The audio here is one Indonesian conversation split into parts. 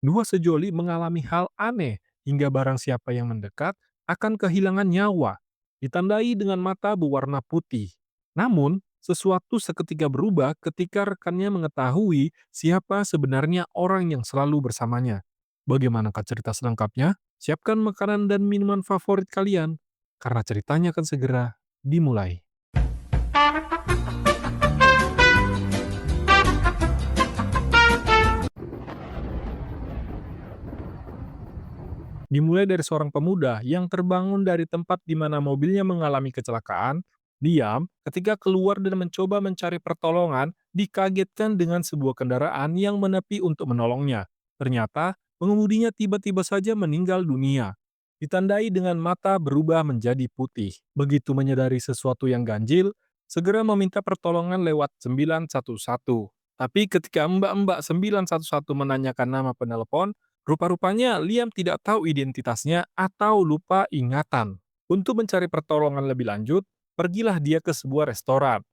Dua sejoli mengalami hal aneh hingga barang siapa yang mendekat akan kehilangan nyawa, ditandai dengan mata berwarna putih. Namun, sesuatu seketika berubah ketika rekannya mengetahui siapa sebenarnya orang yang selalu bersamanya. Bagaimanakah cerita selengkapnya? Siapkan makanan dan minuman favorit kalian, karena ceritanya akan segera dimulai. Dimulai dari seorang pemuda yang terbangun dari tempat di mana mobilnya mengalami kecelakaan, diam ketika keluar dan mencoba mencari pertolongan, dikagetkan dengan sebuah kendaraan yang menepi untuk menolongnya. Ternyata, pengemudinya tiba-tiba saja meninggal dunia. Ditandai dengan mata berubah menjadi putih. Begitu menyadari sesuatu yang ganjil, segera meminta pertolongan lewat 911. Tapi ketika Mbak-mbak 911 menanyakan nama penelepon, rupa-rupanya Liam tidak tahu identitasnya atau lupa ingatan. Untuk mencari pertolongan lebih lanjut, pergilah dia ke sebuah restoran.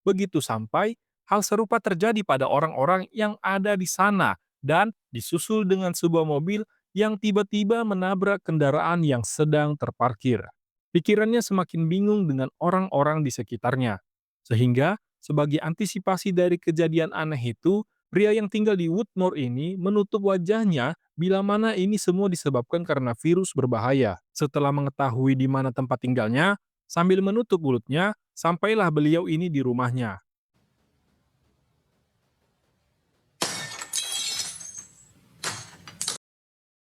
Begitu sampai, hal serupa terjadi pada orang-orang yang ada di sana dan disusul dengan sebuah mobil yang tiba-tiba menabrak kendaraan yang sedang terparkir. Pikirannya semakin bingung dengan orang-orang di sekitarnya. Sehingga, sebagai antisipasi dari kejadian aneh itu, pria yang tinggal di Woodmore ini menutup wajahnya bila mana ini semua disebabkan karena virus berbahaya. Setelah mengetahui di mana tempat tinggalnya, sambil menutup mulutnya, sampailah beliau ini di rumahnya.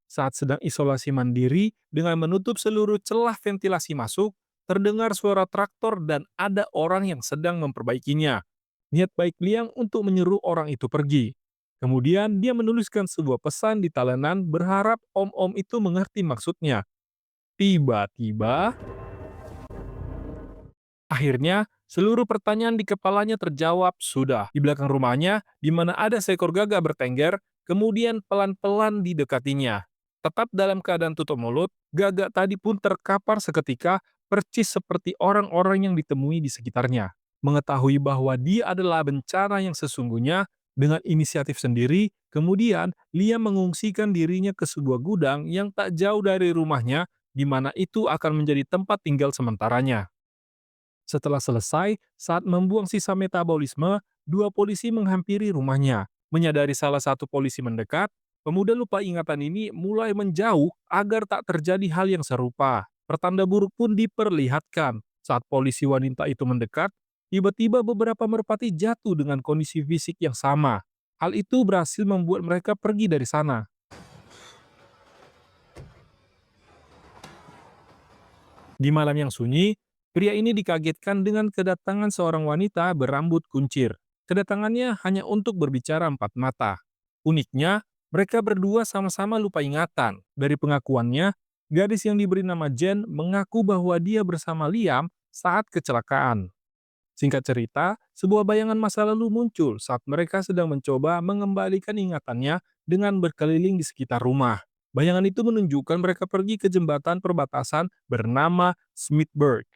Saat sedang isolasi mandiri dengan menutup seluruh celah ventilasi masuk, terdengar suara traktor dan ada orang yang sedang memperbaikinya. Niat baik Liang untuk menyuruh orang itu pergi. Kemudian dia menuliskan sebuah pesan di talenan berharap om-om itu mengerti maksudnya. Tiba-tiba, akhirnya seluruh pertanyaan di kepalanya terjawab sudah. Di belakang rumahnya, di mana ada seekor gagak bertengger, kemudian pelan-pelan didekatinya. Tetap dalam keadaan tutup mulut, gagak tadi pun terkapar seketika, percis seperti orang-orang yang ditemui di sekitarnya. Mengetahui bahwa dia adalah bencana yang sesungguhnya, dengan inisiatif sendiri, kemudian Lia mengungsikan dirinya ke sebuah gudang yang tak jauh dari rumahnya, di mana itu akan menjadi tempat tinggal sementaranya. Setelah selesai, saat membuang sisa metabolisme, dua polisi menghampiri rumahnya. Menyadari salah satu polisi mendekat, pemuda lupa ingatan ini mulai menjauh agar tak terjadi hal yang serupa. Pertanda buruk pun diperlihatkan. Saat polisi wanita itu mendekat, tiba-tiba beberapa merpati jatuh dengan kondisi fisik yang sama. Hal itu berhasil membuat mereka pergi dari sana. Di malam yang sunyi, pria ini dikagetkan dengan kedatangan seorang wanita berambut kuncir. Kedatangannya hanya untuk berbicara empat mata. Uniknya, mereka berdua sama-sama lupa ingatan. Dari pengakuannya, gadis yang diberi nama Jen mengaku bahwa dia bersama Liam saat kecelakaan. Singkat cerita, sebuah bayangan masa lalu muncul saat mereka sedang mencoba mengembalikan ingatannya dengan berkeliling di sekitar rumah. Bayangan itu menunjukkan mereka pergi ke jembatan perbatasan bernama Smithburg.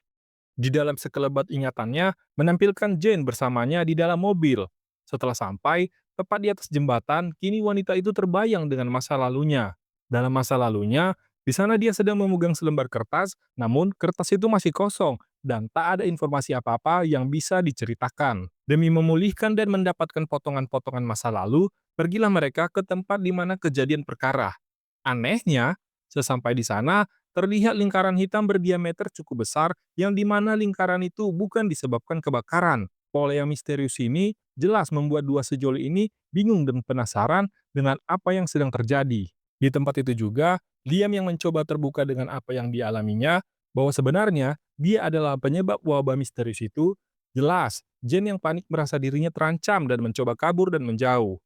Di dalam sekelebat ingatannya, menampilkan Jane bersamanya di dalam mobil. Setelah sampai, tepat di atas jembatan, kini wanita itu terbayang dengan masa lalunya. Dalam masa lalunya, di sana dia sedang memegang selembar kertas, namun kertas itu masih kosong dan tak ada informasi apa-apa yang bisa diceritakan. Demi memulihkan dan mendapatkan potongan-potongan masa lalu, pergilah mereka ke tempat di mana kejadian perkara. Anehnya, sesampai di sana, terlihat lingkaran hitam berdiameter cukup besar yang di mana lingkaran itu bukan disebabkan kebakaran. Pola yang misterius ini jelas membuat dua sejoli ini bingung dan penasaran dengan apa yang sedang terjadi. Di tempat itu juga, Liam yang mencoba terbuka dengan apa yang dialaminya, bahwa sebenarnya dia adalah penyebab wabah misterius itu, jelas Jen yang panik merasa dirinya terancam dan mencoba kabur dan menjauh.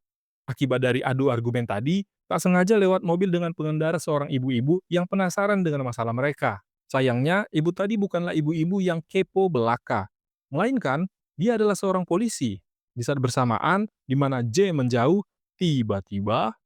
Akibat dari adu argumen tadi, tak sengaja lewat mobil dengan pengendara seorang ibu-ibu yang penasaran dengan masalah mereka. Sayangnya, ibu tadi bukanlah ibu-ibu yang kepo belaka, melainkan dia adalah seorang polisi. Di saat bersamaan, di mana J menjauh, tiba-tiba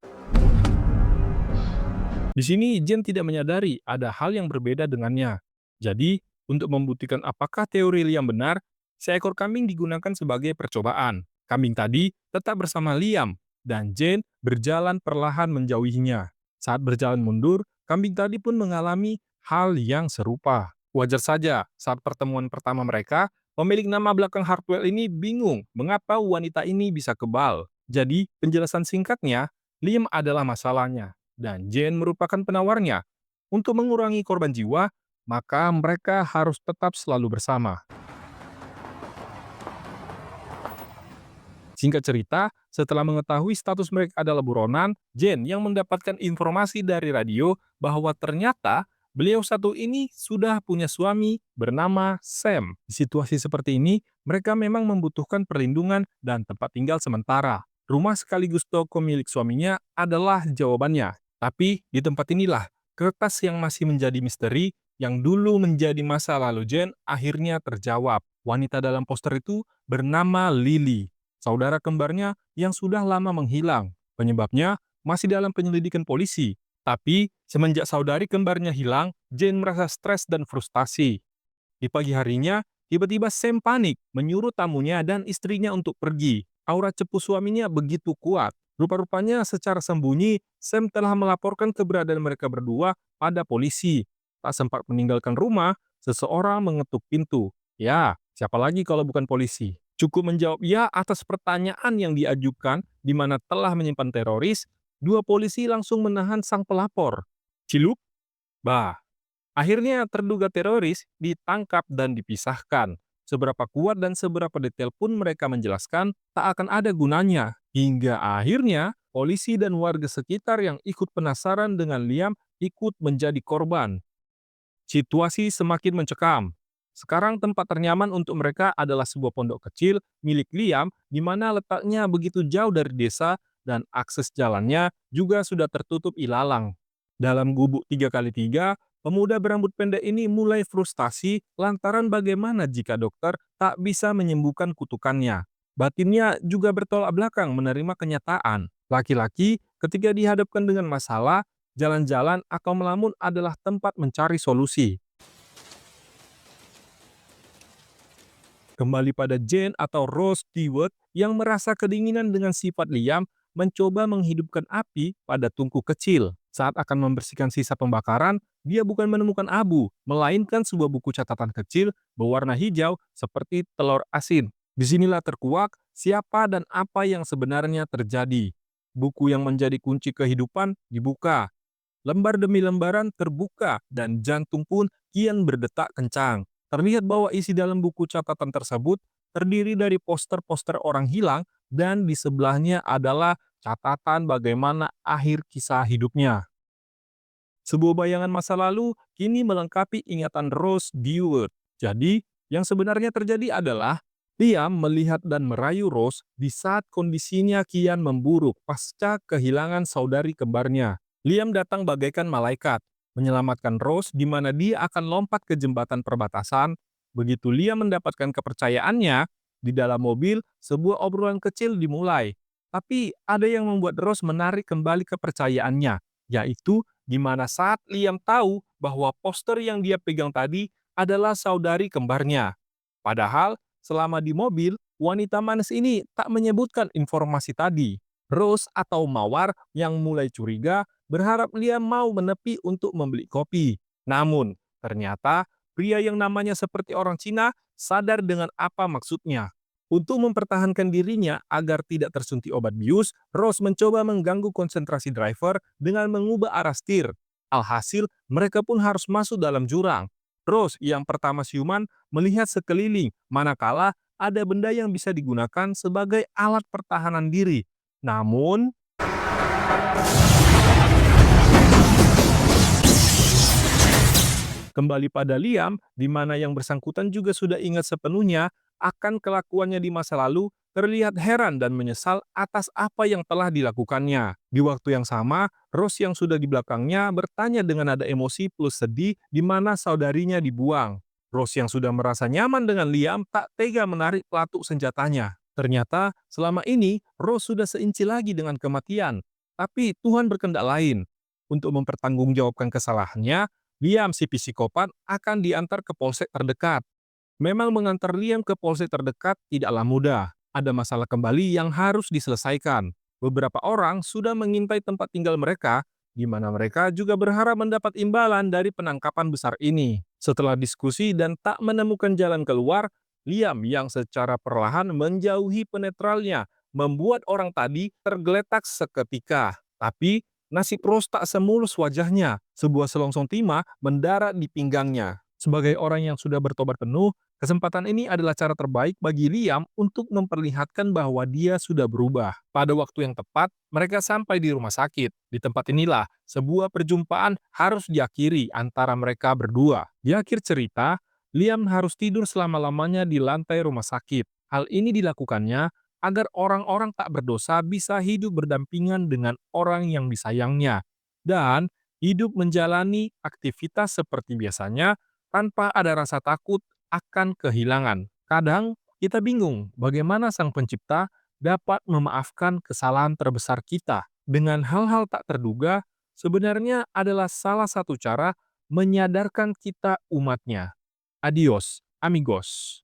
di sini Jen tidak menyadari ada hal yang berbeda dengannya. Jadi, untuk membuktikan apakah teori Liam benar, seekor kambing digunakan sebagai percobaan. Kambing tadi tetap bersama Liam, dan Jane berjalan perlahan menjauhinya. Saat berjalan mundur, kambing tadi pun mengalami hal yang serupa. Wajar saja, saat pertemuan pertama mereka, pemilik nama belakang Hartwell ini bingung mengapa wanita ini bisa kebal. Jadi, penjelasan singkatnya, Liam adalah masalahnya, dan Jane merupakan penawarnya. Untuk mengurangi korban jiwa, maka mereka harus tetap selalu bersama. Singkat cerita, setelah mengetahui status mereka adalah buronan, Jane yang mendapatkan informasi dari radio bahwa ternyata beliau satu ini sudah punya suami bernama Sam. Di situasi seperti ini, mereka memang membutuhkan perlindungan dan tempat tinggal sementara. Rumah sekaligus toko milik suaminya adalah jawabannya. Tapi di tempat inilah, kertas yang masih menjadi misteri yang dulu menjadi masa lalu Jane akhirnya terjawab. Wanita dalam poster itu bernama Lily, saudara kembarnya yang sudah lama menghilang. Penyebabnya masih dalam penyelidikan polisi. Tapi, semenjak saudari kembarnya hilang, Jane merasa stres dan frustasi. Di pagi harinya, tiba-tiba Sam panik, menyuruh tamunya dan istrinya untuk pergi. Aura cepu suaminya begitu kuat. Rupa-rupanya secara sembunyi, Sam telah melaporkan keberadaan mereka berdua pada polisi. Tak sempat meninggalkan rumah, seseorang mengetuk pintu. Ya, siapa lagi kalau bukan polisi? Cukup menjawab ya atas pertanyaan yang diajukan di mana telah menyimpan teroris, dua polisi langsung menahan sang pelapor. Ciluk? Bah, akhirnya terduga teroris ditangkap dan dipisahkan. Seberapa kuat dan seberapa detail pun mereka menjelaskan tak akan ada gunanya. Hingga akhirnya polisi dan warga sekitar yang ikut penasaran dengan Liam ikut menjadi korban. Situasi semakin mencekam. Sekarang tempat ternyaman untuk mereka adalah sebuah pondok kecil milik Liam di mana letaknya begitu jauh dari desa dan akses jalannya juga sudah tertutup ilalang. Dalam gubuk 3x3, pemuda berambut pendek ini mulai frustasi lantaran bagaimana jika dokter tak bisa menyembuhkan kutukannya. Batinnya juga bertolak belakang menerima kenyataan. Laki-laki ketika dihadapkan dengan masalah, jalan-jalan atau melamun adalah tempat mencari solusi. Kembali pada Jane atau Rose Stewart yang merasa kedinginan dengan sifat Liam mencoba menghidupkan api pada tungku kecil. Saat akan membersihkan sisa pembakaran, dia bukan menemukan abu, melainkan sebuah buku catatan kecil berwarna hijau seperti telur asin. Disinilah terkuak siapa dan apa yang sebenarnya terjadi. Buku yang menjadi kunci kehidupan dibuka. Lembar demi lembaran terbuka dan jantung pun kian berdetak kencang. Terlihat bahwa isi dalam buku catatan tersebut terdiri dari poster-poster orang hilang dan di sebelahnya adalah catatan bagaimana akhir kisah hidupnya. Sebuah bayangan masa lalu kini melengkapi ingatan Rose Stewart. Jadi, yang sebenarnya terjadi adalah Liam melihat dan merayu Rose di saat kondisinya kian memburuk pasca kehilangan saudari kembarnya. Liam datang bagaikan malaikat, menyelamatkan Rose di mana dia akan lompat ke jembatan perbatasan. Begitu Liam mendapatkan kepercayaannya, di dalam mobil sebuah obrolan kecil dimulai. Tapi ada yang membuat Rose menarik kembali kepercayaannya, yaitu di mana saat Liam tahu bahwa poster yang dia pegang tadi adalah saudari kembarnya. Padahal, selama di mobil, wanita manis ini tak menyebutkan informasi tadi. Rose atau Mawar yang mulai curiga berharap Liam mau menepi untuk membeli kopi. Namun, ternyata pria yang namanya seperti orang Cina sadar dengan apa maksudnya. Untuk mempertahankan dirinya agar tidak tersuntik obat bius, Rose mencoba mengganggu konsentrasi driver dengan mengubah arah setir. Alhasil, mereka pun harus masuk dalam jurang. Rose yang pertama siuman melihat sekeliling, manakala ada benda yang bisa digunakan sebagai alat pertahanan diri. Namun, kembali pada Liam, di mana yang bersangkutan juga sudah ingat sepenuhnya akan kelakuannya di masa lalu, terlihat heran dan menyesal atas apa yang telah dilakukannya. Di waktu yang sama, Rose yang sudah di belakangnya bertanya dengan nada emosi plus sedih di mana saudarinya dibuang. Rose yang sudah merasa nyaman dengan Liam tak tega menarik pelatuk senjatanya. Ternyata selama ini Rose sudah seinci lagi dengan kematian. Tapi Tuhan berkehendak lain. Untuk mempertanggungjawabkan kesalahannya, Liam si psikopat akan diantar ke polsek terdekat. Memang mengantar Liam ke polsek terdekat tidaklah mudah. Ada masalah kembali yang harus diselesaikan. Beberapa orang sudah mengintai tempat tinggal mereka, di mana mereka juga berharap mendapat imbalan dari penangkapan besar ini. Setelah diskusi dan tak menemukan jalan keluar, Liam yang secara perlahan menjauhi penetralnya membuat orang tadi tergeletak seketika. Tapi nasib Rose tak semulus wajahnya. Sebuah selongsong timah mendarat di pinggangnya. Sebagai orang yang sudah bertobat penuh, kesempatan ini adalah cara terbaik bagi Liam untuk memperlihatkan bahwa dia sudah berubah. Pada waktu yang tepat, mereka sampai di rumah sakit. Di tempat inilah, sebuah perjumpaan harus diakhiri antara mereka berdua. Di akhir cerita, Liam harus tidur selama-lamanya di lantai rumah sakit. Hal ini dilakukannya agar orang-orang tak berdosa bisa hidup berdampingan dengan orang yang disayangnya. Dan hidup menjalani aktivitas seperti biasanya tanpa ada rasa takut akan kehilangan. Kadang kita bingung bagaimana Sang Pencipta dapat memaafkan kesalahan terbesar kita. Dengan hal-hal tak terduga, sebenarnya adalah salah satu cara menyadarkan kita umatnya. Adios, amigos.